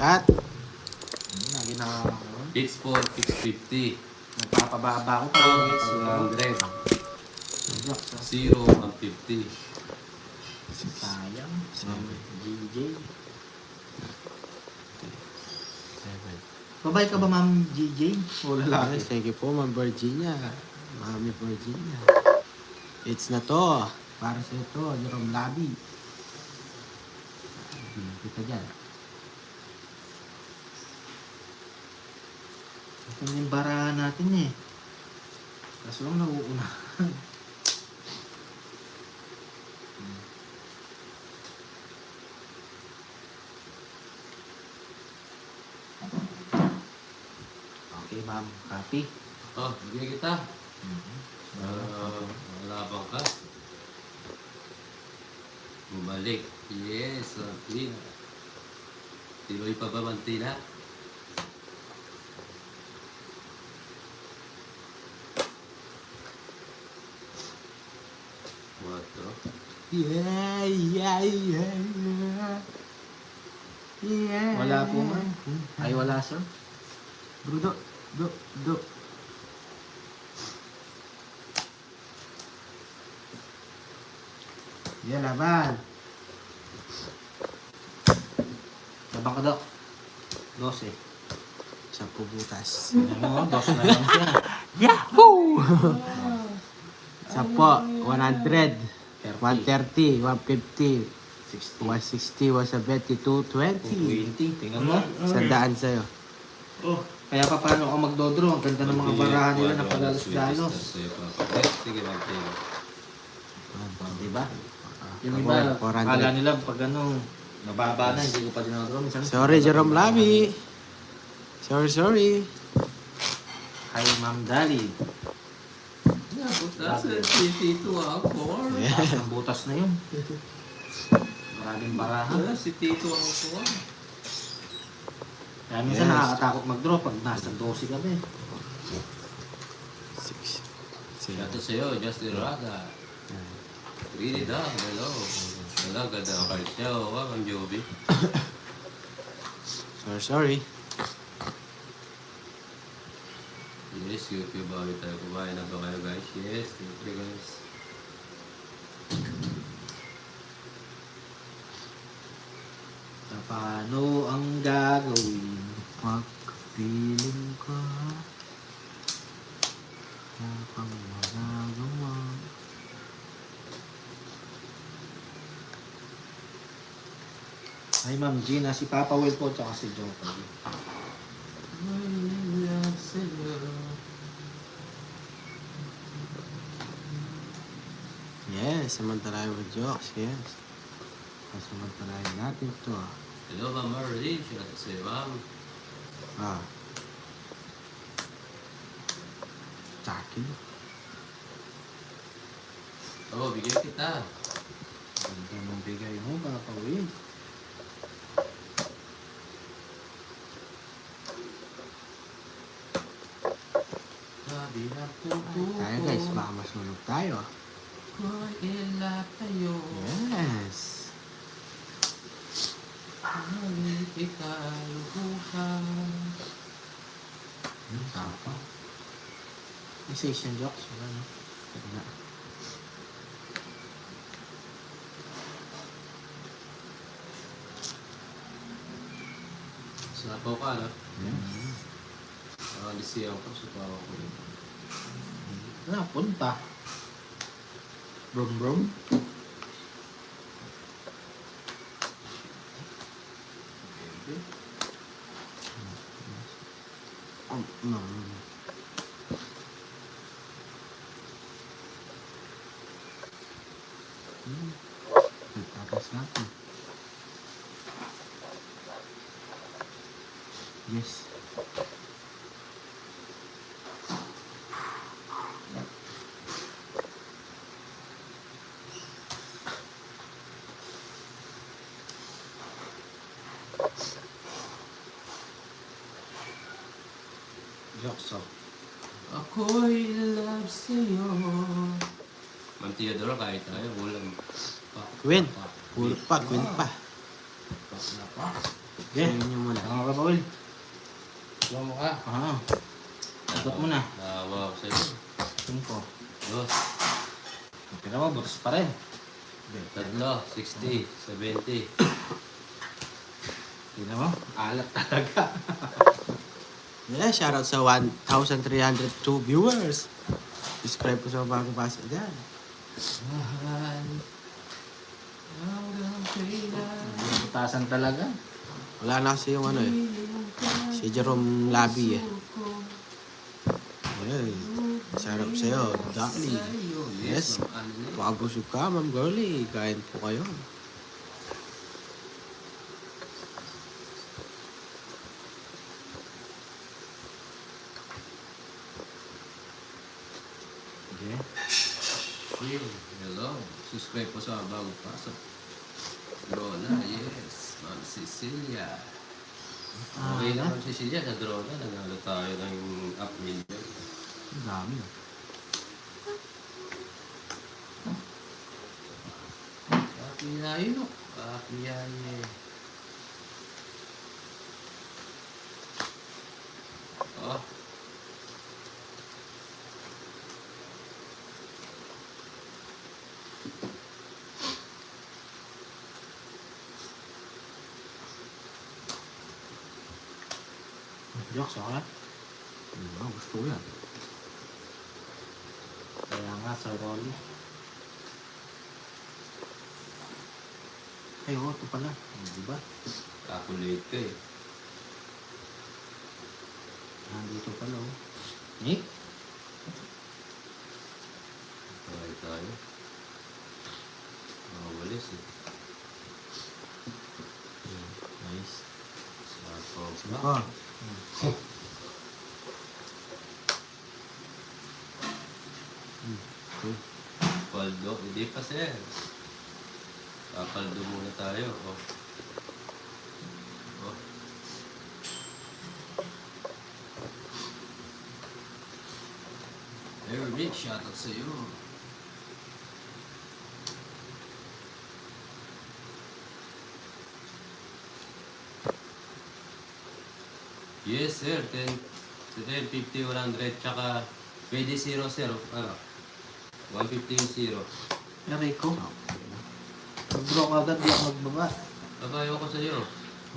At Lagi na It's for 650. nagpapababa ko pa. It's 100. Jokes, 0, 150. sayang. Seven. GJ. 7. Babay ka ba, Ma'am GJ? O lalaki? Yes, thank you po, Ma'am Virginia. Mami Virginia. It's na to. Para sa ito, Jerome Labi. Kita dyan. Ito yung barahan natin eh. Kaso lang nauuna. Okay, ma'am. Copy. Oh, bigyan kita. Wala bang ka? Bumalik. Yes, clean. Tiloy pa ba mantila? Quatro. Yeah, yeah, yeah, yeah. Yeah. Wala po, ma'am. Ay, wala, sir. Brudo, do. Yan, laban. Labang ka, Dok. 12. 10 butas. Ano mo, 12 na lang siya. Yahoo! 10, 100, 130, 150, 60. 160, 170, 220. 20. Tingnan mo. Sandaan sa'yo. Oh, kaya pa paano ako magdodraw? Ang ganda ng mga barahan nila na padalos-dalos. Sige, magtiga. Diba? Yung Ako, iba, 400. kala nila pag ano, nababa na, hindi ko pa dinadraw. Minsan, Sorry, Jerome Labi. Sorry. Hi, Ma'am Dali. Yeah, butas. Tito ako. Taas ng butas na yun. Maraming barahan. Si Tito ako. Kaya minsan Yes. nakakatakot mag-draw pag nasa 12 kami. 6, Ito sa'yo, just Iraga. Read it down below. Wala, ganda ang card siya. Wag ang Joby. Sorry. Yes, YouTube bago tayo kumain na ba kayo guys? Yes, thank you guys. Paano ang gagawin? Pagpiling ka Kapang magagawa. Hi, Ma'am Gina, si Papa Will po, tsaka si Joker. Yes, samantalahin mo jokes. Yes. Samantalahin natin to. Hello, Ma'am Marlene. Shout out sa'yo, Ma'am. Ah. Tsaki. Oh, bigyan kita. Ganda ng bigay mo, Papa Will. Sabi na pupo. Tayo guys, baka masunog tayo. Ko'y ilap tayo. Yes. Halit ikalubuhan. Sapa. Station jokes, wala no? Wala. Sabaw ka, no? Yes. Lisiyaw ko, sabaw ko rin. Wala, punta. Brum. No. Nagtatas natin. Yes. Jokes, oh. Ako'y love sa'yo. Ma'am Theodora, kahit tayo, walang pa. Queen. Pa. Puro pa, queen pa. Pa. Okay. Sa inyo muna. Ano ka, Paul? Tuwa mo ka. Ikot mo na. Naawa ako sa'yo. 5. Dos. Pero mo, butas pa rin. Tatlo. 60. 70. Tingnan mo, alat talaga. Yeah, shoutout sa 1,302 viewers. Subscribe po sa bagong pasok dyan. Mahal. Hanggang kailan. Butasan talaga. Wala na kasi yung ano eh. Si Jerome Labi eh. Well, shoutout sa'yo, Duckly. Yes. Pakabusog ka, Ma'am Girlie. Kain po kayo. Okay. Hello. Subscribe po sa bagong pasok. Drona, yes. Ma'am Cecilia. Okay na Ma'am Cecilia sa Drona. Nanalo tayo ng up million. Ang dami. Kapiyayin no. Kapiyayin. Oh. Jokes ako na. Gusto ko yan. Kaya nga, Sir Rolly. Ay, oo, ito pala. Diba? Calculate ka eh. Nandito pala, oh. Nick? Okay tayo. Makawalis eh. Nice. Sapaw Sige pa. po. Paldo. Hindi pa sir. Papaldo muna tayo. Oh. Oh. Hey Rick, shoutout sa'yo. Yes sir, 10, 50, 100, tsaka pwede 0, 0, ano? 150 yung 0. Rico. Mag-draw ka agad, di ako magbaba. Babayo ko sa'yo.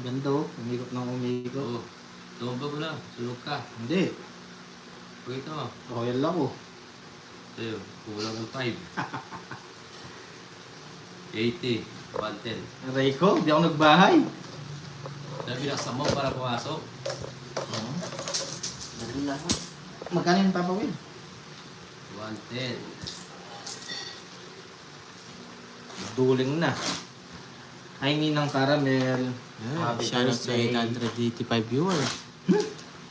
Ganda, oh. Umikot ng umikot. Oo. Tumba mo lang, sunog ka. Hindi. Pagkita mo. Royal ako. Sa'yo, kulang ng 5. 80, 110. Rico, di ako nagbahay. Sabi na sa mo para pumasok. Oo. Nagula ako. Magkano yung papawin? 110. Duling na. Ay, Ninang Caramel. Yeah, Happy shoutout sa birthday. 885 viewers.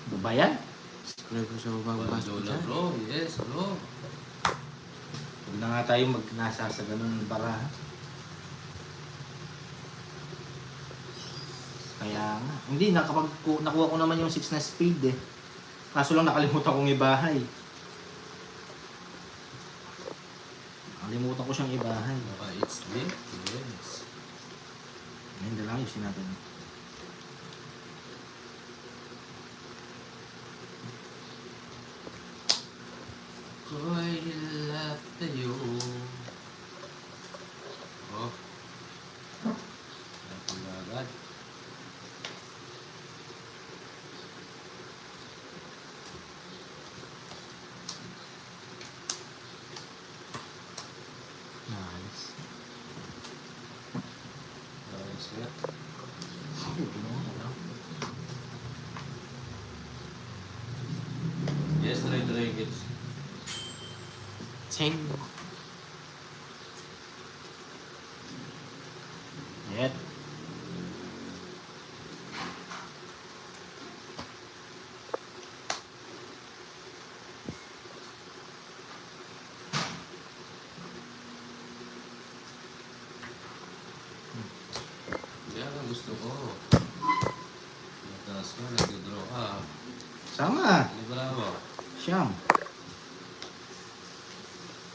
Ano ba yan? Subscribe po sa bagong pasok Paldo na dyan. bro, yes bro. Huwag na nga tayo magnasa sa ganun baraha. Kaya nga. Hindi, nakuha ko naman yung 6 na speed eh. Kaso lang nakalimutan kong ibahay. Nakalimutan ko siyang ibahay. Baka it's me? Yes. Ngayon na lang yung sinabi. Ko'y love tayo. Oh. Dapat na agad. Nice. Ayos nga. Yes, try gets. Cheng. Ayan. Yan ang gusto ko. Mataas ka, nag-draw ka. Sama. Libra mo. Siyam.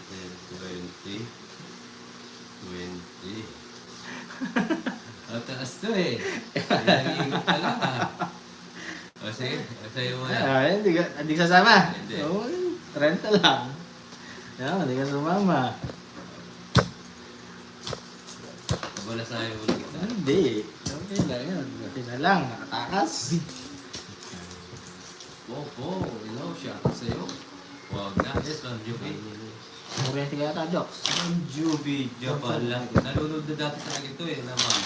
10, 20. 20. Mataas na. to eh. Nag-iingat ka lang ah. O sige, sa'yo mo na. Hindi ka sasama. Hindi. Oo, 30 lang. Yan, hindi ka sumama. Wala sa'yo mo lang kita. Hindi. Okay lang yan. Okay na lang. Nakatakas. Popo, hello, shout out sa'yo. Huwag na, yes, Ma'am Juby. Oriente ka yata, Jokes. Ma'am Juby, Japan lang. Nalunod na dati sa akin to eh, naman.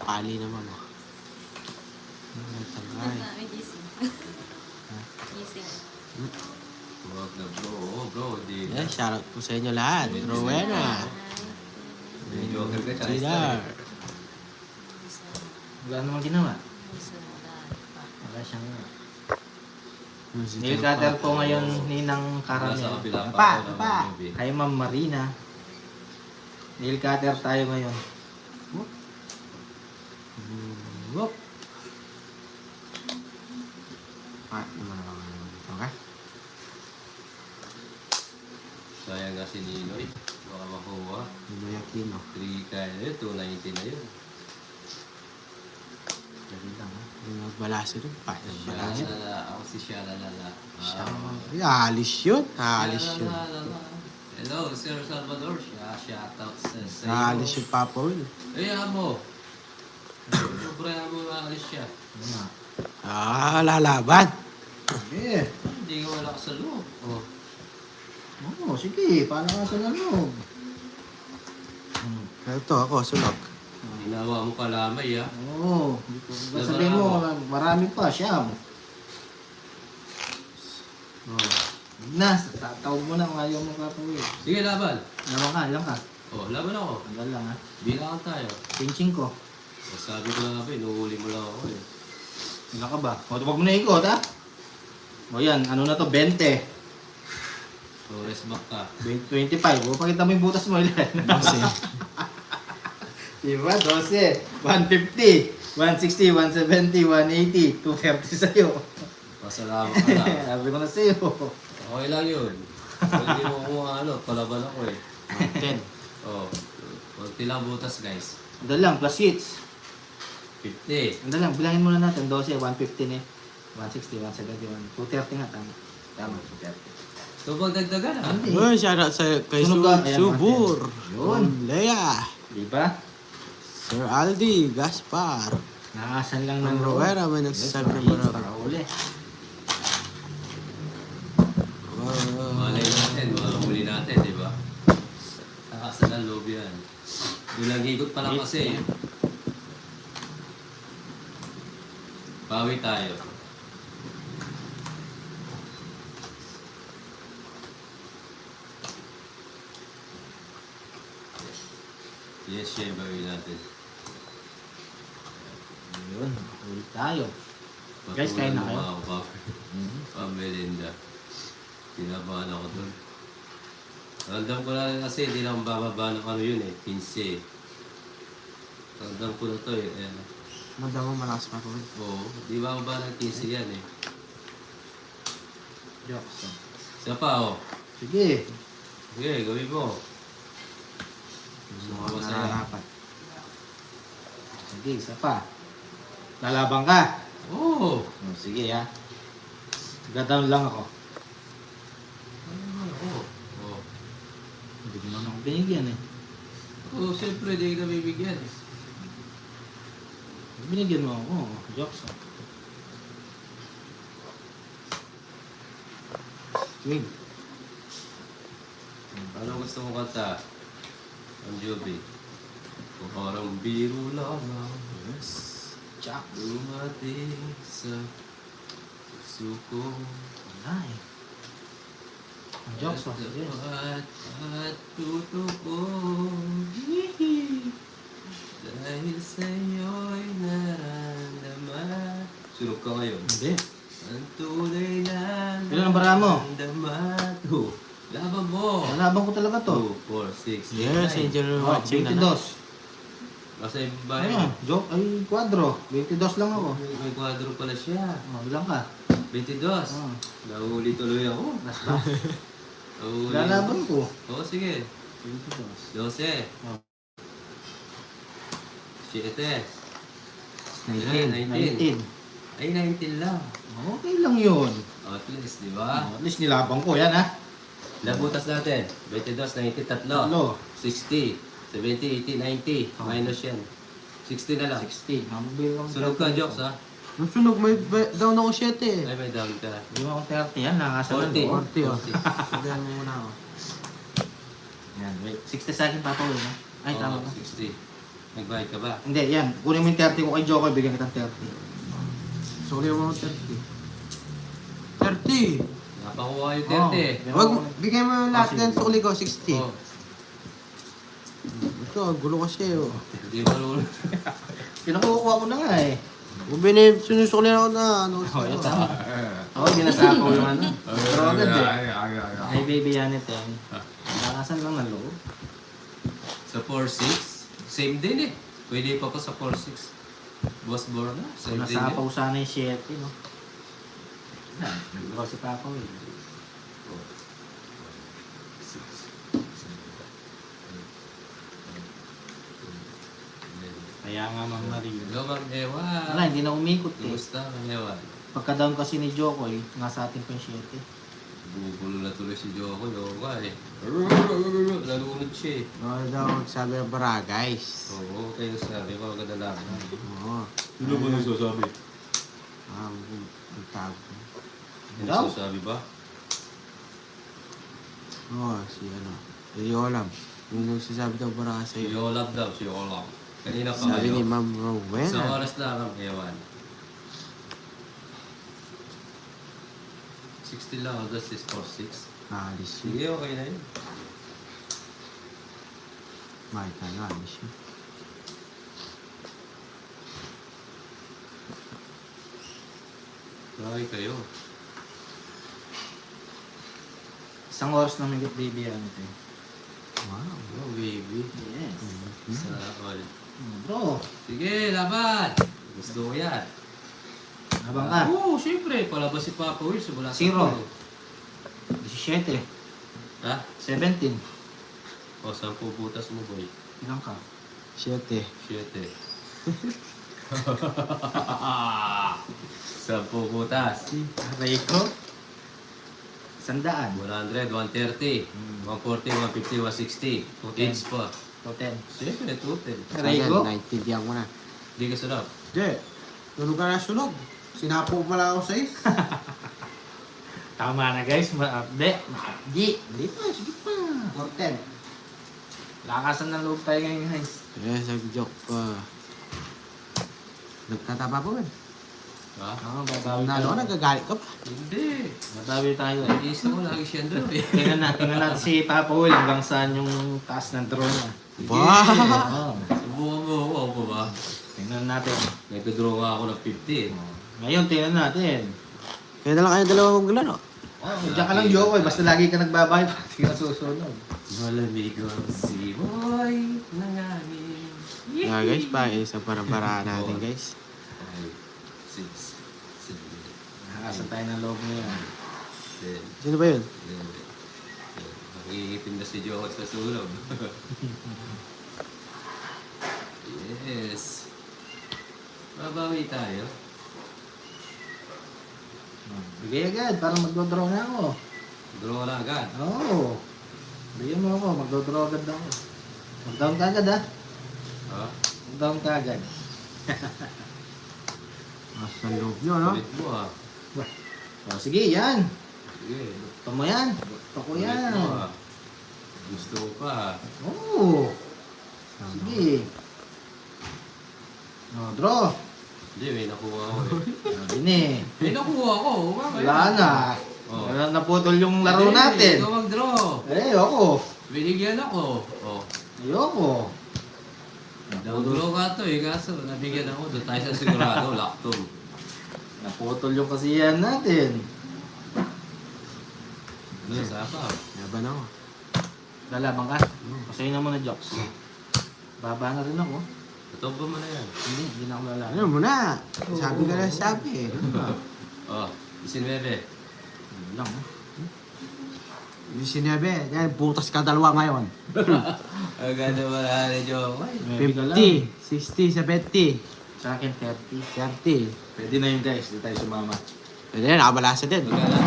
Pali naman oh. Tangay. May gising. Gising. Huwag na bro, oh bro, di na. Yeah, shoutout po sa inyo lahat. Rowena. May joker ka, tsaka Tidar. Wala naman ginawa. Wala siyang... Nail cutter po ngayon ninang Nasa Caramel. kabila Pa, pa ako ng pa. Ma'am Juby. Kay Ma'am Marina. Nail cutter tayo ngayon. Whoop. Ah, naman ako. Okay? Sayang nga si Ninoy. Baka makuha. Ninoy Aquino. 3 kaya na yun, 290 na yun. Dali lang ha. Yung nagbalasi doon. Balasi. Shalala, ako si Shalalala. Siya. Alis yun. Alis yun. Shalalala. Hello, Sir Salvador. Shout out sa sa'yo. Alis yung Papa Will. Eh, amo. Sobrang mo maalis siya. Ano nga? Ah, lalaban. Sige. Hindi ka wala ka sa loob. Oh. Oo, sige. Paano ka sa lalog? Ito ako, sunog. Ginawa mo kalamay ah. Oo. Sabihin mo, marami pa siya. Oo. Na, tatawag mo na kung ayaw mo kapawin. Sige, laban. Ilang ka. Oh, laban ako. Tagal lang ha. Bilangan tayo. Pinching ko. O, sabi ko na ba, inuuli mo lang ako eh. Ilan ka ba? O, wag mo na ikot ha. O yan, ano na to? 20. So, rest back ka. 25. O, pakita mo yung butas mo ilan. Kasi, Diba? 12. 150. 160, 170, 180. 230 sa'yo. Pasalamat ka lang. Sabi ko na sa'yo. Okay lang yun. Hindi mo kung ano, palaban ako eh. 10. Oh, konti lang butas guys. Andal lang, plus hits. 50. Andal lang, bilangin muna natin. 12, 150 eh. 160, 170, 230 nga. Tama. Tama, 230. So, magdagdagan ah. Hindi. Uy, shoutout sa kay Sunog ka. Ayan, Subur. Yun. Lea. Diba? Sir Aldi. Gaspar. Nakasan lang Ang ng Rowera may nagsasabi ng marami. para uli. Malay natin, mahuli natin, di ba? Nakasa ng loob yan. Dulang higot pa lang kasi. Bawi tayo. Yes, siya yung bawi natin. Yun, ulit tayo. Guys, kain na kayo? Pambelinda. Kinabahan ako doon. Randam ko na kasi, hindi lang bababa ng ano yun eh, 15. Randam ko na to eh. Ayan. Madama malakas pa ko. Oo, di bababa ng 15 yan eh. Jokes. Isa pa oh. Sige. Sige, gawin mo. Gusto mo ba sa'yo? Nararapat. Sige, isa pa. Lalabang ka. Oo. Oh, sige ha. Gadaw lang ako. Oo. Oo. Hindi mo naman ako binigyan eh. Oo, siyempre di ka bibigyan. Binigyan mo ako. Jokes. Swing. Ano gusto mo kanta? Ang Joby. Kung parang biro lamang. Yes. Chak. Dumating sa puso ko. Wala eh. Ang jokes oh. Sige. At puto ko. Dahil sa'yo'y naramdaman. Sunog ka ngayon. Hindi. Ang tunay na Ilan ang bara mo? naramdaman. Oh, laban mo. Lalabang ko talaga to. 2, 4, 6, Yes, 8, 9. enjoy Oh, watching na 22. lang. Kasi Ayun, joke. Ay, kwadro. 22 lang ako. May kwadro pala siya. Oh, bilang ka. 22. Oh, Nahuli tuloy ako. last box. Nahuli Lalaban ko. Oo, sige. 22. 12. Oh. 7. 19. 19. Ay, 19 lang. Okay lang yun. At least, di ba? At least nilabang ko yan ha. Nabutas natin. 22, 90, 3. Tatlo. 60, 70, 80, 90. Minus yan. 60 na lang. 60. Mabili lang. Sunod ka, Jokes, ha? Ang sunog, may down ako 7 eh. Ay, may down ka. Hindi mo akong 30 yan. Nangasan na. 40. 40 oh. Sabihan mo muna ako. Yan, wait. 60 sa akin papawin ha. Ay, tama Oo, ba? 60. Nagbayad ka ba? Hindi, yan. Kunin mo yung 30 ko kay Jokoy. Bigyan kitang 30. Suli mo ako 30. 30! Napakuha yung 30. Oh. Wag, bigay mo yung lahat sige. ng suli ko, 60. Oh, Ito, ang gulo kasi oh. hindi marunong. Pinakukuha ko na nga eh. Kung sinusuli ako na ano. Oh, yun tama. Oo, ginasapaw yung ano. Pero agad eh. Ay, baby yan ito. Nangasan lang ng loob. Sa 4-6, same din eh. Pwede pa po sa 4-6. Boss Borna, So, same din nasapaw yun. sana yung 7, no? Nag-draw si Papa eh. Kaya nga, Ma'am Maria. Hello, Ma'am Ewa. Wala, hindi na umikot eh. Kumusta, Ma'am Ewa? Pagka-down kasi ni Jokoy, nasa atin pa yung 7. Bubulo na tuloy si Joko, Yoga eh. Nalunod siya eh. Ano daw magsabi ng bara, guys. Oo, kayo sabi ko, maganda lang. Oo. Sino ba nagsasabi? Ang tawag ko. May Ikaw? nagsasabi ba? Oo, si ano. Hindi ko alam. Yung nagsasabi daw bara Si sa'yo. Yolab daw, si Yolab. Kanina pa Sabi ni kayo. Ma'am Rowena. Sa oras na, Ma'am Ewan. 60 lang, August is 4-6. Alis yun. Sige, okay na yun. Makita na, alis yun. Bakit kayo? Isang oras na may baby yan ito. Wow. Oh, baby. Yes. Sa all. Bro, Sige, laban! Gusto ko yan. habang ka. Oo, siyempre. Palabas si Papa Wills. Wala sa Zero. palo. 17. Ha? 17. O, 10 butas mo, boy. Ilang ka? 7. 7. 10 butas. Aray ko. 100. 100, 130, 140, 150, 160. Each pa. Total. Siyempre, total. Aray ko. Naintindihan ko na. Hindi ka sunod. Hindi. Tulog ka na sunog. Sinapo pa lang ako sa is. Tama na guys. Hindi. Hindi pa. Sige pa. 410. Lakasan ng loob tayo ngayon guys. Eh, joke pa. Nagtatapa po ba? Ha? Oo, babawi Nalo ka, nagagalit ka pa. Hindi. Babawi tayo eh. Nag-iisa ko lagi siya doon eh. Tingnan natin si Papa Will hanggang saan yung taas ng drone niya. Ba? Oo. Subukan mo ako pa ba? Tingnan natin. Nagdodraw nga ako ng 50 eh. Ngayon, tingnan natin. Kaya na lang kayo dalawa maglaro. Oh, diyan ka lang, Jokoy. Basta lagi ka nagbabahay, pati ka susunod. Malamig ang simoy ng hangin. Yeah, guys, pa isa para natin, guys. 5, 6, 7, Nakakasa tayo ng loob ngayon. 10, Sino ba yun? 11. Nangingitim na si Joe sa sulog. Yes. Babawi tayo. Bigay agad, parang magdodraw na ako. Draw na agad. Oo. Bigyan mo ako, magdodraw agad ako. Mag-down ka agad ha. Ha? Mag-down ka agad. Nasa loob nyo, no? Ulit mo ah. Oh, sige, yan. Sige. Gusto mo yan. Gusto ko Ulit yan. mo ah. Gusto ko pa ah. Oo. Sige. Oh, draw. Hindi, may nakuha ako eh. Sabi ni. May nakuha ako. Wala na. Oh. Naputol yung laro Hindi, natin. ikaw mag-draw. Eh, ayoko. Binigyan ako. Oh. Ayoko. Draw ka to eh. Kaso nabigyan ako. Doon tayo sa sigurado. Laktom. Naputol yung kasiyahan natin. Doon sa apa. Laban ako. Lalaban ka? Kasi naman na jokes. Baba na rin ako. Itobo mo na yan. Hindi na ako lalaban. Ano mo na? Sabi ka na sabi. Oh. 19. Yun lang, oh. 19. Yan, butas ka dalawa ngayon. Ang ganda wala na Jokoy. Maybe ka lang. 50, 60, 70, Sa akin, 30. 30. Pwede na yun guys, di tayo sumama. Pwede yan, nakabalasa din. Magkala.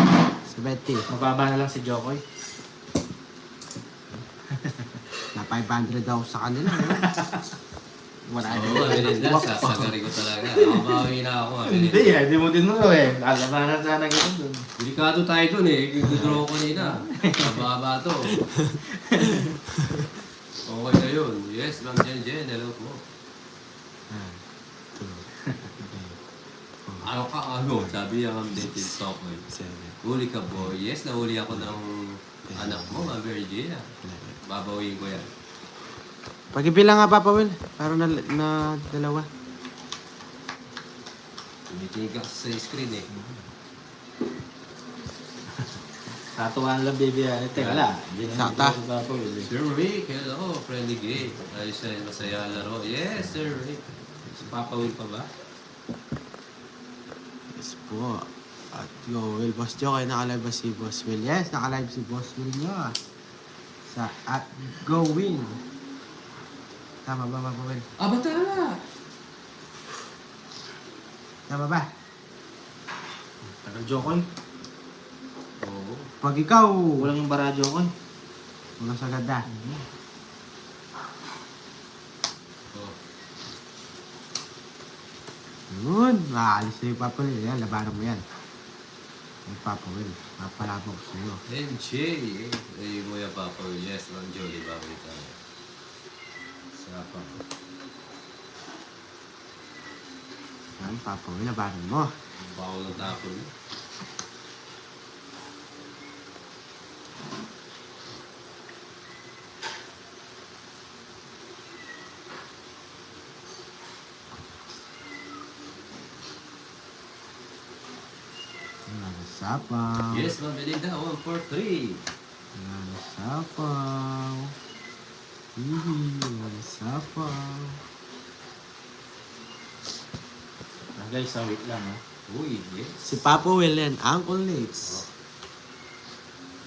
70. Mababa na lang si Jokoy. Na 500 daw sa kanila. Wala Oo, Melinda, sasagari ko talaga. Nakabawi na ako. Hindi, hindi mo din mo eh. Lalabanan sana kita dun. Delikado tayo dun eh. Nag-draw ko nila. Mababa to. Okay na yun. Yes, Ma'am Jen. Hello po. Ano ka ano? Sabi niya Ma'am Dating Stock eh. 7, Huli ka boy. Yes, nahuli ako ng anak mo, Ma'am Virginia. 11. Babawiin ko yan. Pag-ibilang nga, Papa Will. Parang na dalawa. Tumitingin ka sa screen eh. Tatuan lang baby ah. Teka lang. Hindi na Sakta. si Papa Will, eh. Sir Rick, hello. Friendly game. Ayos na yun, masaya laro. Yes, Sir Rick. Si Papa Will pa ba? Yes po. At yo, Will, Boss Joe, kayo nakalive ba si Boss Will? Yes, nakalive si Boss Will nyo. Sa at Go Will. Tama ba, Papa Will? Ah, batala! Tama ba? Tagal Jokoy. Oo. Pag ikaw, Walang yung bara Jokoy. walang sagada. Oh. Yun, maalis na yung Papa Will. Yan, labanan mo yan. Yung Papa Will, papalaban ko sa'yo. NJ. Ayun mo yung Papa Will. Yes, Ma'am Jolie. Bawi tayo. Sapa. Yan, Papa Will, labanan mo. Bawal ng tapon. Nagasapaw. Yes, Ma'am Belinda. 143. Nagasapaw. Hihi, nagasapaw. Ah, guys, wait lang ah. Uy, yes. Si Papa Will and Uncle Nix.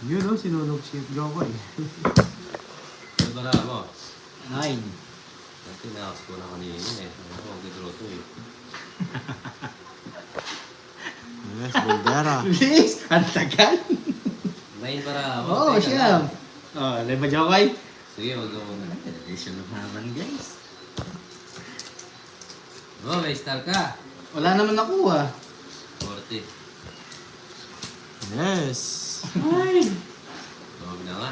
Yun o, sinunog si Joko eh. Ano ba na mo? 9. Dati nakakas ko na kanina eh. Ako, mag-draw to eh. Yes, Bundera. Please! Ang tagal! 9 para ako. Oo, Teka siya. lang. Oh, alam ba Jokoy? Sige, mag-draw muna. Relation of naman guys. Oh, may star ka. Wala naman ako ah. 40. Yes. Ay! Huwag na nga.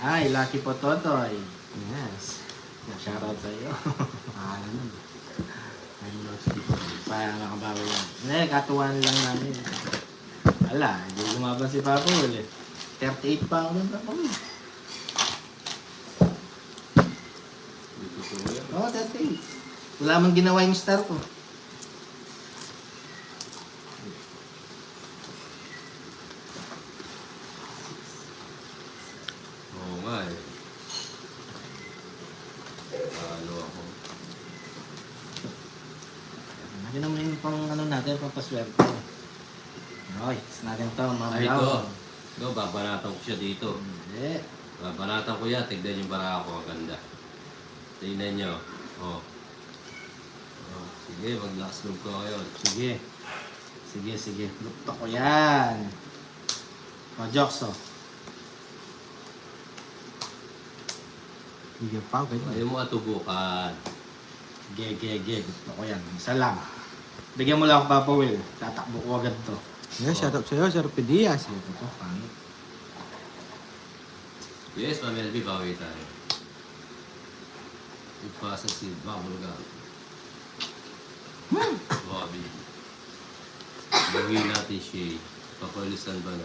Ay, lucky po Totoy. Yes. Shoutout sa iyo. Pahala nun. I'm not Para makabawi yan. Hindi, katuwan lang namin. Wala, hindi lumaban si Papa Will eh. 38 pa ako ng Papa Will. Hindi totoo yan. Oo, 38. Wala man ginawa yung star ko. Oo nga eh. Talo ako. Yun naman yung pang ano natin, pang paswerte. Okay, it's natin to, mga Ay, ito. bulaw. Ito, babanatan ko siya dito. Hindi. Babanatan ko yan. Tignan yung bara ako. Ang ganda. Tignan nyo. Oh. Oh. Sige, mag-last move ko ngayon. Sige. Sige, sige. Lukto ko yan. O, Jokso. Hindi pa, ganyan. Ayaw mo atubukan. Ge, ge, ge. Lukto ko yan. Isa lang. Bigyan mo lang ako Papa Will. Tatakbo ko agad to. Yes, shout out sa'yo, Sir Pidias. Sige to, pangit. Yes, Ma'am LB, bawi tayo. Ipasa si Bubble Gum. Bobby. Bawi natin siya. Papalisan ba na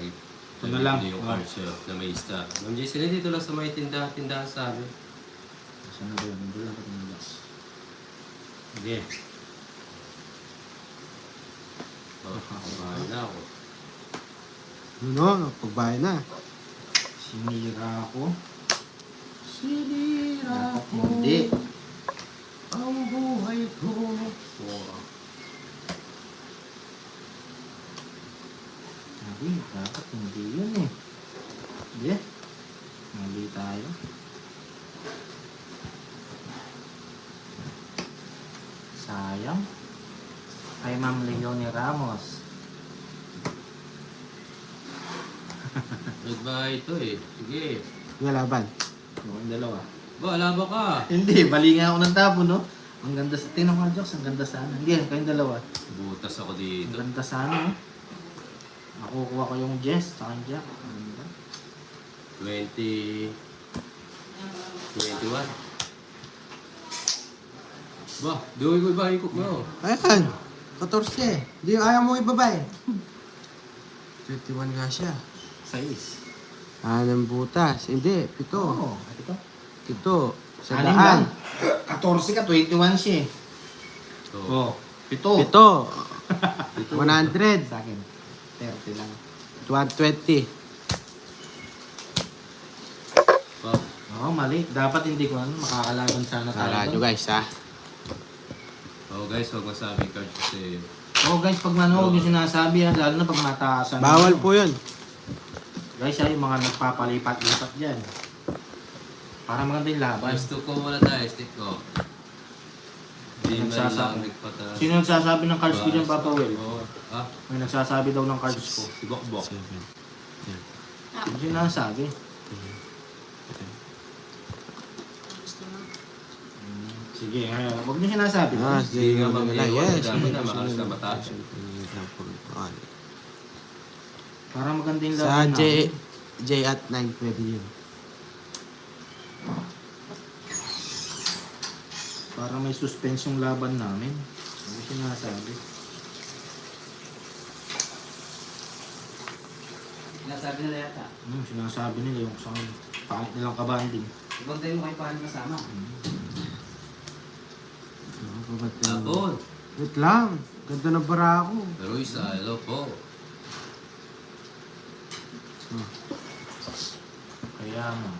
Ano lang? yung Oh. card siya na may star. Ma'am Jessie, dito lang sa may tindahan sa amin. Saan na ba yun? Nandun lang ako ng box. Sige. Oh, bahay na ako. No, pagbahay na. Sinira ako. Sinira Dapat hindi. ang buhay ko. Oh. Hindi, dapat hindi yun eh. Hindi. Mali tayo. Sayang. Kay Ma'am Leonie Ramos. Nagbahay ito eh. Sige. Yung laban. Yung dalawa. Ba, laban ka. Hindi, bali nga ako ng tapo, no? Ang ganda sa... Tingnan mo nga, Joks, ang ganda sana. Hindi, kayong dalawa. Butas ako Ang dito. ganda sana, no? Nakukuha ko yung Jess, tsaka yung Jack. Ang ganda. 20... 21. Ba, doon ko iba ikot mo. Ayan. 14. Di ayaw mo ibaba eh. 21 nga siya. 6. Anong butas? Hindi. 7. Oo. Ito. 7. Sa Anim lang. daan. 14 ka, 21 siya eh. So, Oo. 7. 7. 100. Sa akin. 30 lang. 120. ba, Oo, mali. Dapat hindi ko makakalaban sana tayo. Kala nyo doon. guys ha. oh guys, huwag masabi cards kasi Oo guys, pag manood yung sinasabi yan, lalo na pag mataasan. Bawal mo. po yun. Guys, ay yung mga nagpapalipat-lipat dyan. Para maganda yung laban. gusto ko muna tayo, stick ko. Di man Nagsasabi. lang nagpataas. Sino nagsasabi ng cards ko dyan, Papa Will? Oo. Ah, May nagsasabi daw ng cards ko. si Bokbok. 7. Sino sinasabi? Gusto mo? Sige, huwag niyo sinasabi. Ah, Sige sige nga, nga Ma'am nila. Leon, Yes. dapat na makalas ka mataas. Para maganda yung Sa laban namin. J at 9 pwede yun. Para may suspense yung laban namin. Ano sinasabi? Sinasabi nila yata. Sinasabi nila yung sa pangit nilang kabanding. Ibang tayo mo kayo paano kasama. Tapon. Wait lang. Ganda na bara ako. Pero isa, hello po. Kaya nga.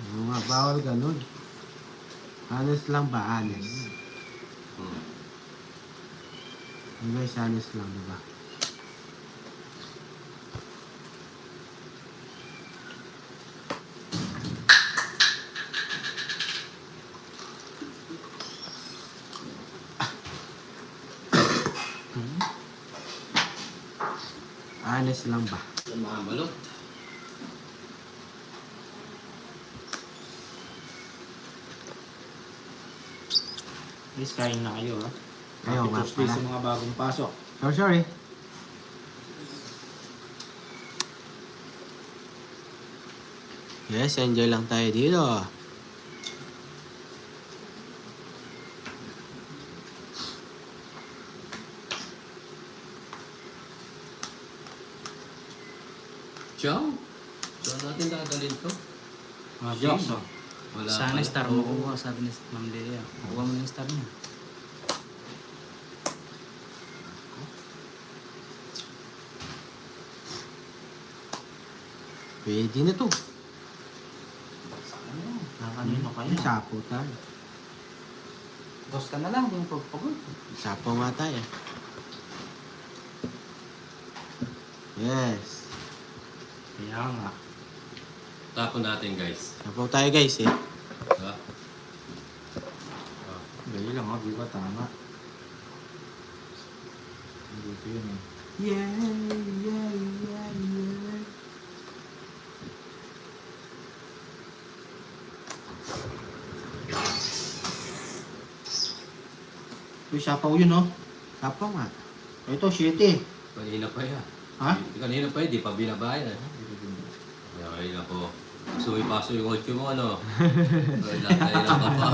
Oo nga, bawal ganun. Honest lang ba? Honest. Hmm. Yung guys, honest lang, diba? Honest lang ba? Yung mga balot. Guys, kain na kayo ha. Ayaw Happy nga Tuesday pala. sa mga bagong pasok. Oh, sorry. Yes, enjoy lang tayo dito. Ciao. Saan natin dadalhin to? Jokes ha. Wala Sana pala. star mo kuha, sabi ni Ma'am Lea. Kuha mo na yung star niya. Pwede na to. Kanino kayo? Ay, sapo tayo. Dos ka na lang, hindi mo pagpagod. Sapo nga tayo. Yes. Kaya nga. Tapon natin guys. Sapo tayo guys eh. Ha? Dali lang ha, di ba tama? Hindi ko yun eh. Yeah, yeah, yeah, yeah. Uy, sapaw yun oh. Sapo nga. Ito, 7. Kanina pa yan. Ha? Kanina pa yan, di pa binabayan. Ay, nako. Paso yung 8 mo, ano? Ay, latay na ka pa.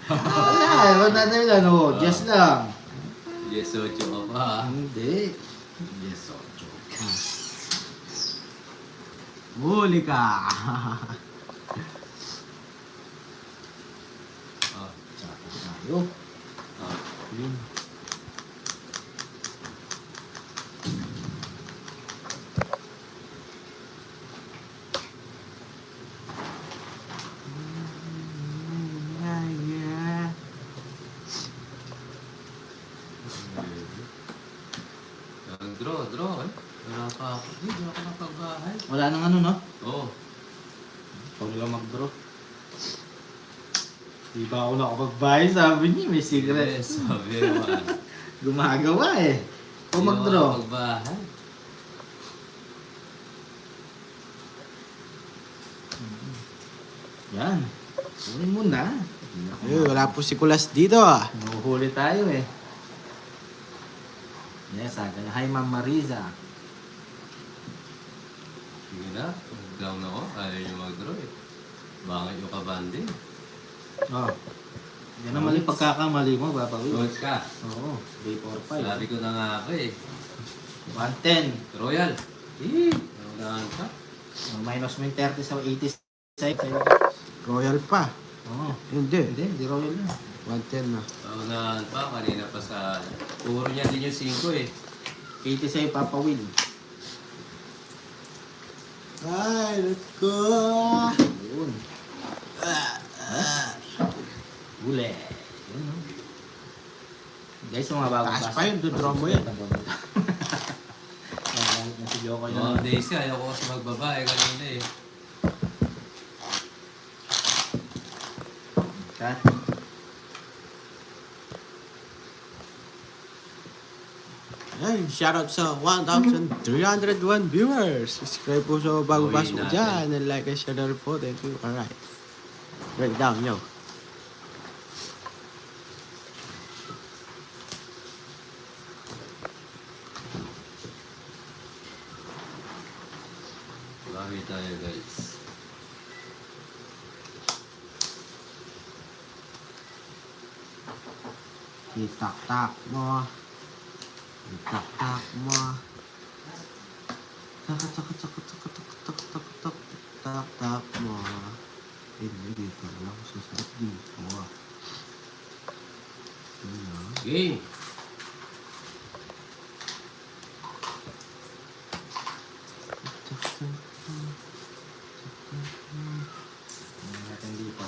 Wala, wala na yun ano. Just lang. Yes, 8 ka pa. Hindi. Yes, 8. Huli ka. Ah, Sapaw tayo. ah. Yun. Yeah, yeah. Ang Wala nang ano, no? Oo. Ikaw lang mag-draw. Di ba ako nakapag-buy? Sabi niya, may secret. Yes, sabi mo. Gumagawa eh. Ikaw mag-draw. Magbahay. Yan. Kunin mo na. Ayun, wala po si Kulas dito ah. Nahuhuli tayo eh. Yes, aga. Hi, Ma'am Mariza. Sige na. Down ako. Ayaw niyo mag-draw eh. Bakit yung kabanding? Oh. Yan ang mali pagkakamali mo, Babawi. Coach ka. Oo. Day 4-5. Sabi ko na nga ako eh. 110. Royal. Eh. Naunahan ka. Minus mo yung 30 sa 80 side. Royal pa. Oo. Hindi. Hindi royal na. 110 na. Naunahan pa. Kanina pa sa... Puro niya din yung 5 eh. 80 sa'yo, Papa Will. Ay, let's go! Yun. Huli. Yun, no? Guys, mga bagong Taas basa. pa yun, dodraw mo yan. Nasi Joko yun. Mga days ka. Ayaw ko kasi magbabae kanina eh. Cut. Ay, shoutout sa 1,301 viewers. Subscribe po sa bago Uy, pasok natin. dyan. And like and share po. Thank you. Alright. Break down, yo. Marami tayo guys. Itak-tak mo. Itak-tak mo. Tak-tak-tak-tak-tak-tak-tak-tak. Tak-tak mo. Hindi dito lang. Susarap dito. Ayan. Game. Tingnan natin dito.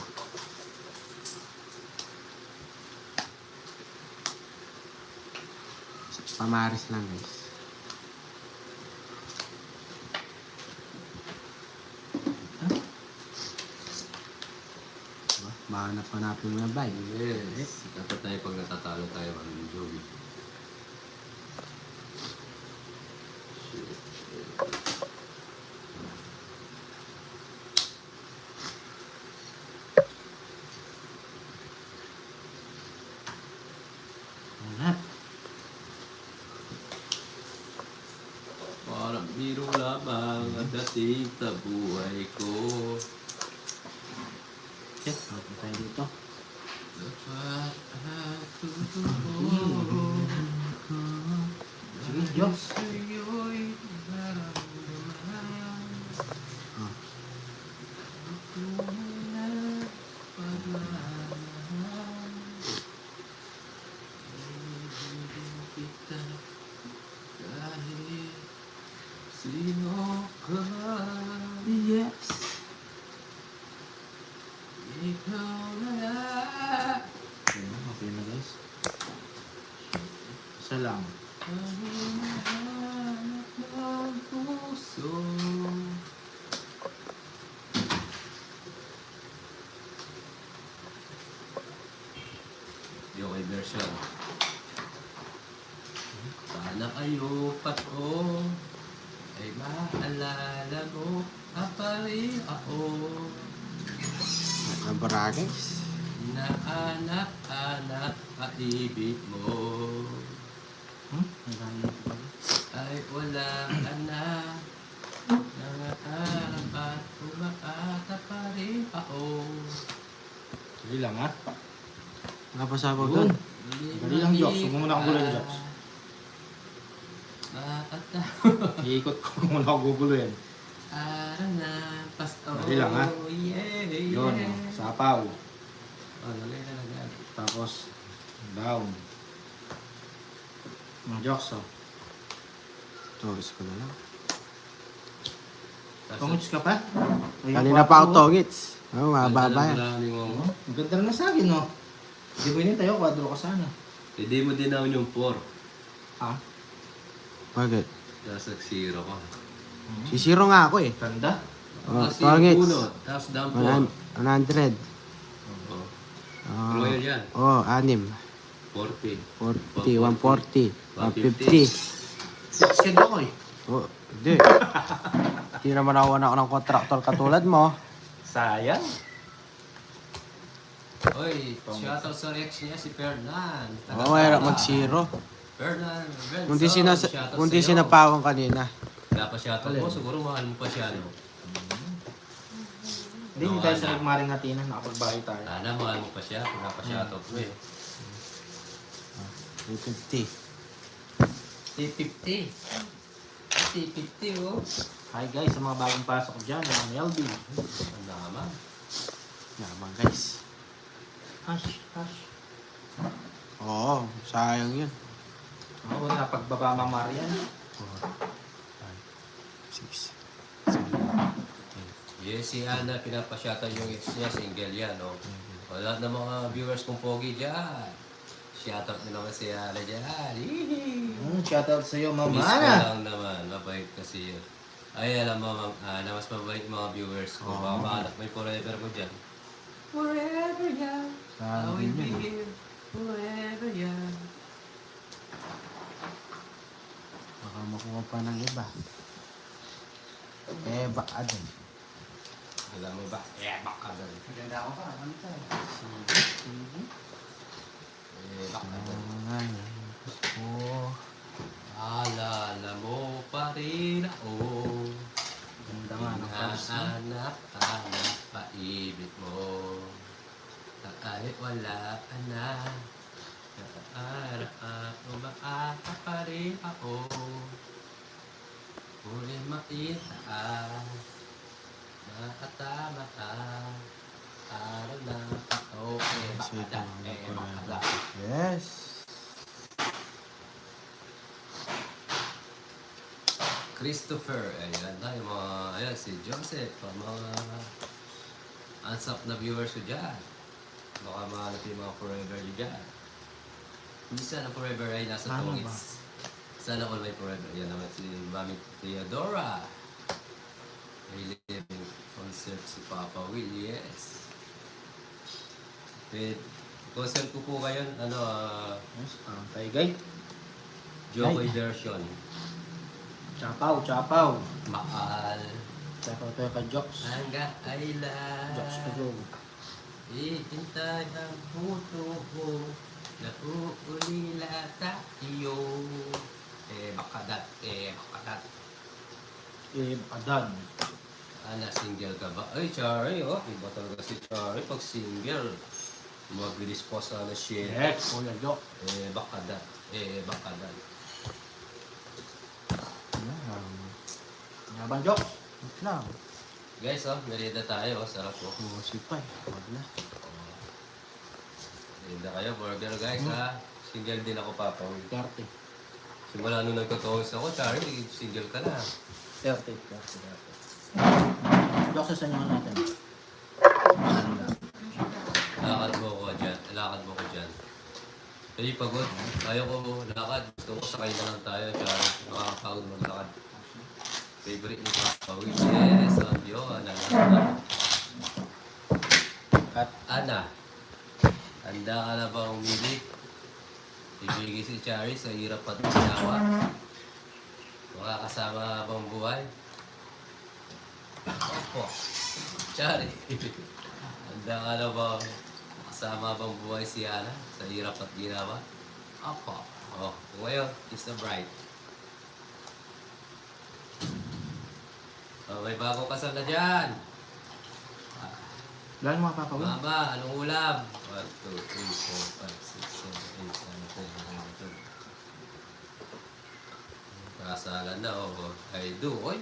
Pamaris lang guys. Diba? Mahanap-hanapin mo na ba? Yes. Dapat tayo pag natatalo tayo ng Joey. Wala. Parang biro lamang ang dating sa buhay ko. Okay, okay tayo dito. Dapat ako Sige, Diyos. sa'yo'y naramdaman. Ah. Ako na pagmamahal. Ibigin kita kahit sino ka. Yes. Ikaw na lang. Okay na, okay na guys. Isa lang. Ang hinahanap ng puso. Yung may version. Sana kayo pato ay maalala mo apali ako Ang barangay. na anak-anak kaibig mo. Nagalit pa. Ay wala ka na. Nangaharap at umaata pa rin ako. Sige lang ha. Nakapasabaw Yun. doon. Dali lang, Jox. Huwag mo muna akong guloy, Jox. Bakit na? Iikot ko muna ako gugulo yan. Arang na pasto. Dali lang, ha? Yeah, yeah. Yun, sapaw. Oh, lagay na lang yan. Tapos, down. Ang Jox, oh. Togits ko na lang. Tungits ka pa? Ay, Kanina pa ako togits. Oo, mababa yan. Oh, ang ganda na sa akin, no? Hindi mo tayo, kwadro ka sana. Hindi mo dinawin yung 4. Ha? Bakit? Nasa 0 ka. Sisiro nga ako eh. Ganda. Oh, Kasi targets. bunot, tapos down 4. 100. Oo. Oh, Royal yan. oh, 6. 40. 40, 140, 150. Sked ako eh. Oh, hindi. Hindi naman ako ng kontraktor katulad mo. Sayang. Oy, shoutout sa ex niya si Fernan. Oo, mahirap mag-zero. Fernan, Renzo. Kundi shoutout kundi sa'yo. sinapawan kanina. Dapat shoutout mo, siguro mahal mo pa siya, no? Hindi tayo sa nagmaring hatinan, nakapagbahay tayo. Sana mahal mo pa siya, pinapa-shoutout mo eh. 350. T50. T50, oh. Hi guys, sa mga bagong pasok dyan, mga LB. Ang naman. Naman guys. Hush, hush. Oo, sayang yun. Oh, wala, pagbaba mamarian. 4, 5, 6, 7, Yes, si Ana, pinapa-shoutout yung ex niya, single yan, no? O, lahat ng mga viewers kong pogi dyan. Shoutout nyo naman si Ana dyan. Hihi! Shoutout sa'yo, Mama Miss ko Ana. lang naman, mabait kasi yun. Ay, alam mo, Ma'am Ana, mas mabait yung mga viewers ko. Oo. Baka maanak mo yung forever mo dyan. Forever young, I Sabi will be yun. here. Forever young. Baka makuha pa ng iba. Eh, baka din. Alam mo ba? Baka doon. Maganda ako pa. Ano tayo? Baka doon. Ay, oh. Alala mo pa rin ako. Ganda nga ng fans mo. Hanap-hanap paibig mo. Na kahit wala ka na. Naaraan, umaaka pa rin ako. Muli makita. Nakatama ka. Araw na ako. Yes, ito Bakada, ang bakada. Yes. Christopher, ayan na yung mga, ayan si Joseph, ang mga unsub na viewers ko dyan. Baka mahanap yung mga forever nyo dyan. Minsan ang forever ay nasa Ano tongits. Sana all my forever. Yan naman si Mami Theodora. May living concert si Papa Will, yes. With concert ko po ngayon, Taygay. Jokoy version. Chapaw, chapaw. Mahal. Chapaw tayo ka Jokes. Hanggang kailan Jokes to go. Ihintay ang puto ko na uulila tayo. Bakadat, bakadat. Adan. Ana, single ka ba? Ay, Chari, oh. Iba talaga si Chari pag single. Mabilis po sana siya. Yes, Kuya Jok. Bakadat, bakadat. Yaban Jok. Wait lang. Guys, oh, merienda tayo. Sarap po. Musipay. Huwag na. Merienda kayo, burger guys, ha. Single din ako, Papa. 30. Simula nung nagtotongos ako, Chari, single ka na. 30. Jokes sa inyo natin. Lakad mo ko dyan. Lakad mo ko dyan. Hindi pagod. Ayaw ko lakad. Gusto ko sakay na lang tayo. Chari, nakakapagod maglakad. Favorite ni Papa Will. Yes, ang Diyo. Ana. At Ana. Handa ka na ba umili? Ibigay si Chari sa hirap at ginawa. Makakasama bang buhay? Opo. Chari. Handa ka na ba kasama bang buhay si Ana sa hirap at ginawa? Opo. Oh, ngayon, is the bride. Oh, may bagong kasal na dyan. Gano'n mga papawin? Mama, anong ulam? 1, 2, 3, 4, 5, 6, 7, 8, 9, 10. Kasalan na, oh. I do, oy.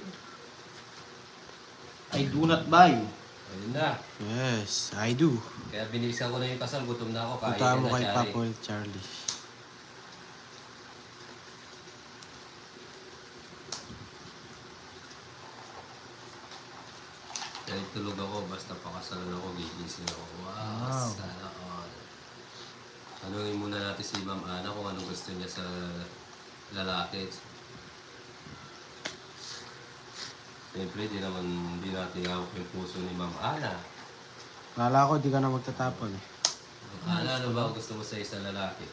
I do not buy. Ayun na. Yes, I do. Kaya binilisan ko na yung kasal, gutom na ako. Kain Punta na mo kay Chari. Papa Will, Charlie. Kaya tulog ako, basta pakasalan ako, gigising ako. Wow, Wow. sana all. Tanungin muna natin si Ma'am Ana kung anong gusto niya sa lalaki. Siyempre, di natin hawak yung puso ni Ma'am Ana. Kala ko di ka na magtatapon eh. Ma'am Ana, ano ba ang gusto mo sa isang lalaki?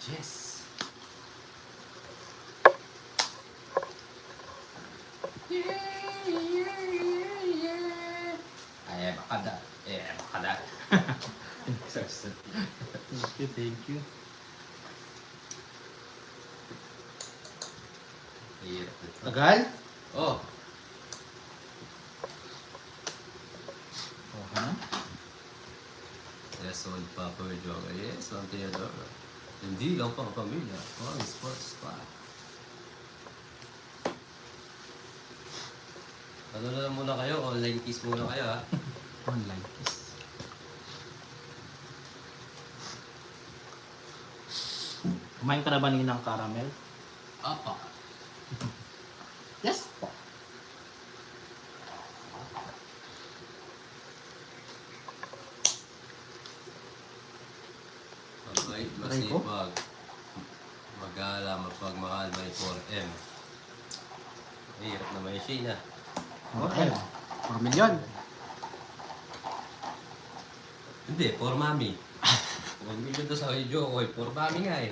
Yes! Ay, bakada. Bakada. Thank you, thank you. Hirap nito. Tagal? Oh, Oh, ha? yes, old Papa Joga. Yes, Ma'am Theodora. Hindi lang pang pamilya. Oh, sports pa. Ano na lang muna kayo? Online kiss muna kayo, ha? Online kiss. Kumain ka na ba ng caramel? Apa. Yes po. Mabait, Aray ko. masipag. Magala, mapagmahal, may 4M. Hirap naman yung Sheena. Okay. 4 milyon. Hindi, 4 mami. 1 million to sa video ko, 4 mami nga eh.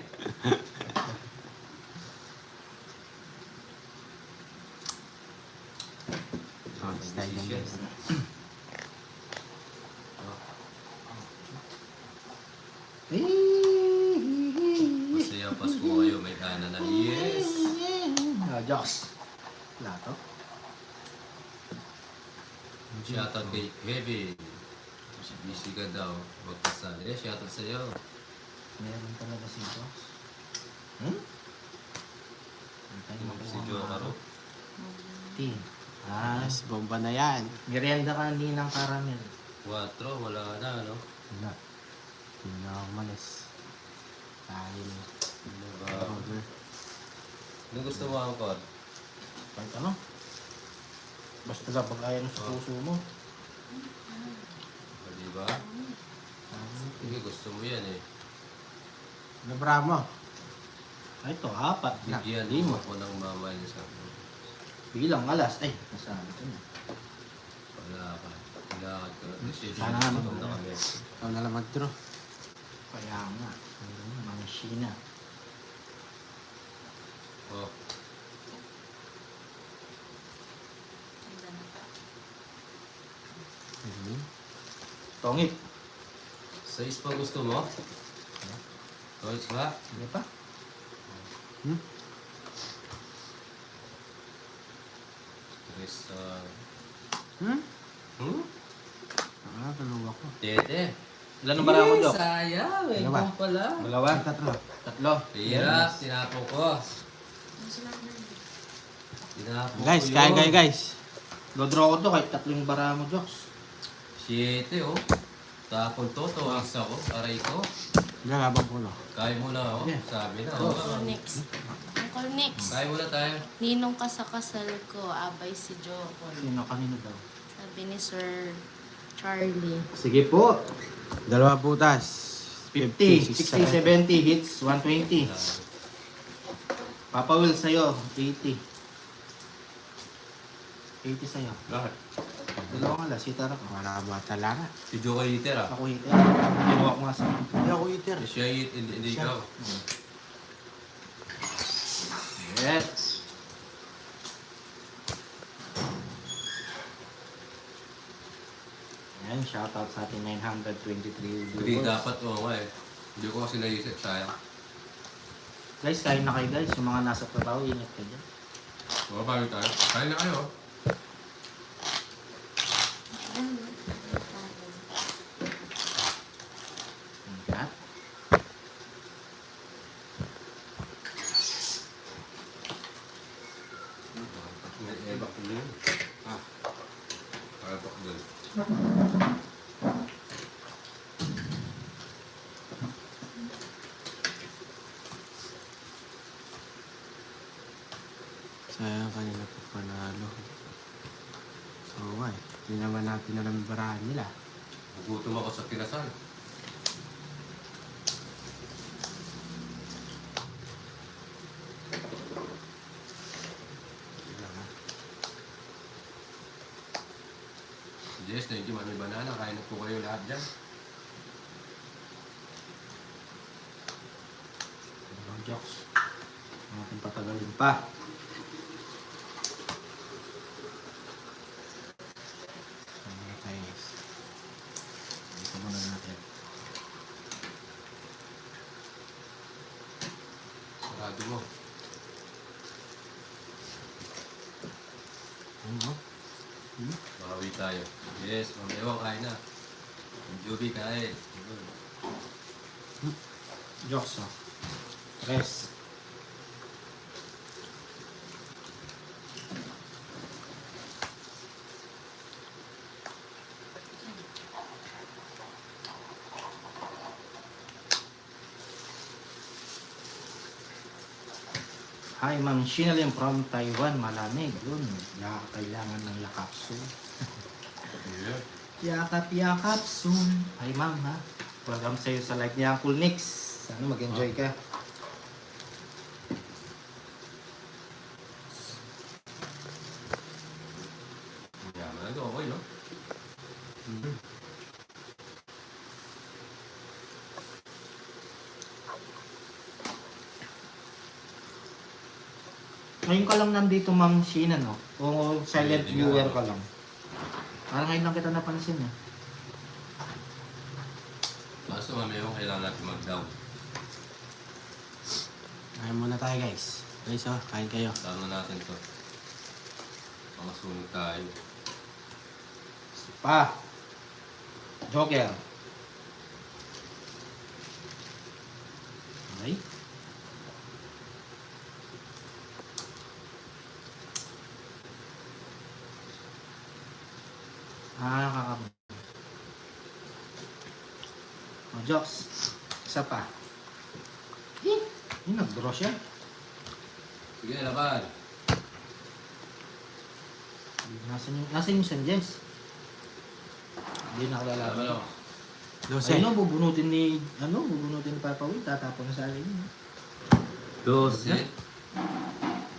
Oh, style yan guys. Masaya Pasko kayo, may kana na. Yes! Diyos. Wala to. Shoutout kay Kevin. Busy ka daw. Huwag ka sa akin. Shoutout sa'yo. Meron talaga si Diyos. Si Joe Caro. Tin. Ah, Yes, bomba na yan. merienda ka hindi ng caramel. 4, wala na, no? Wala. Hindi na ako malis. Tayo na. Diba? Ano gusto mo ang kod? Kahit ano? Basta lang pag-ayaw mo sa puso mo. Diba? Sige, gusto mo yan eh. Nabra mo. Ay, ito, 4. Bigyan mo ako ng mama niya sa akin. Bilang alas. Ay, nasabi ko na. Wala ka. Kailangan ka. Kasi Sana naman. gutom na kami. Ikaw na lang mag-draw. Kaya nga. Mga Sheena. Oh, Tongit. size pa gusto mo? Toys nga. Hindi pa? Chris, Hmm? hmm? Ah, dalawa ko. Tete. Ilan ang bara mo, Dok? Sayang. May Dalawa. kong pala. Dalawa? Tatlo. Tatlo? Hirap. Tinapon ko. Tinapon Guys, ko kaya yun. guys. Go-draw ko to kahit tatlong bara mo, Joks. 7 oh. Tapon to. Tuwaks ako. Aray ko. Lalabang ko na. Kaya mo na oh. Yeah. Sabi na. Oh. Oh. Next. Uncle next. Kaya mo na tayo. Ninong ka sa kasal ko, abay si Joe. Sino kanino daw? Sabi ni Sir Charlie. Sige po. Dalawa butas. 50, 60, 70 hits, 120. Papa Will sa'yo, 80. 80 sa'yo. Lahat. Dalawang alas, hitara ka. Wala ka ba talaga? Si Joe kayo iter ah. Ako hitara. Ginawa ko nga sa'yo. Hindi ako eater. Siya hit, hindi Siya. ikaw. Yes. Ayan, shoutout sa ating 923 Hindi viewers. dapat oo nga eh. Hindi ko kasi naisip. Sayang. Guys, kain na kayo guys. Yung mga nasa trabaho, ingat kayo dyan. Mga bago tayo. Kaya na kayo. Ingat. Eba ko yun. Ah. Kaya pa ko dun. Sayang kanina pa panalo. Oo nga eh. Hindi naman natin alam yung barahan nila. Nagutom ako sa kinasal. Yes, thank you, Mami Banana. Kain na po kayo lahat dyan. Mga jokes. Natin patagalin pa. Okay, guys. Dito muna natin. Sarado mo. Ano? Makawi tayo. Yes, Mami Ewang, kain na. Juby, kain. Jokes, oh. Rest. Hi, Ma'am Shinalim from Taiwan. Malamig. Yun. Kailangan ng lakapso. Yeah. Yakap soon. Hi, Ma'am, ha? Welcome sa'yo sa live ni Uncle Nix. Sana mag-enjoy ka. Yaman na ito, okay, no? Ngayon ka lang nandito, Ma'am Shina, no? O silent Hindi viewer nga. ka lang. Parang ngayon lang kita napansin, eh. Kaso Mami Ewang, kailangan natin mag-down. Kain muna tayo, guys. Guys, oh, kain kayo. Down na natin to. Pangasunog tayo. Pa. Joker. Okay. Kakapon. Oh, jokes. Isa pa. Nag-draw siya. Sige, laban. Nasaan yung San Jens? Hindi na ako Laban lalaban. ako. 12. Ayun, bubunutin ni Papa Will, tatapon na sa alin. 12.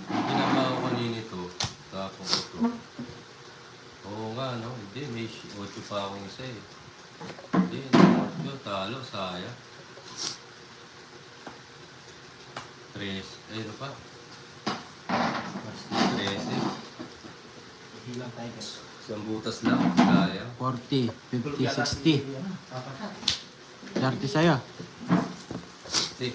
Ginawa ko kanina ito. Tapos ito. Oo nga, no? Hindi, may 8 pa akong isa eh. Hindi, 8. Talo, sayang. 3. Ay, ano pa? 13. Hilang tayo guys. Isang butas lang, sayang. 40, 50, 60. 30 sa'yo. 60.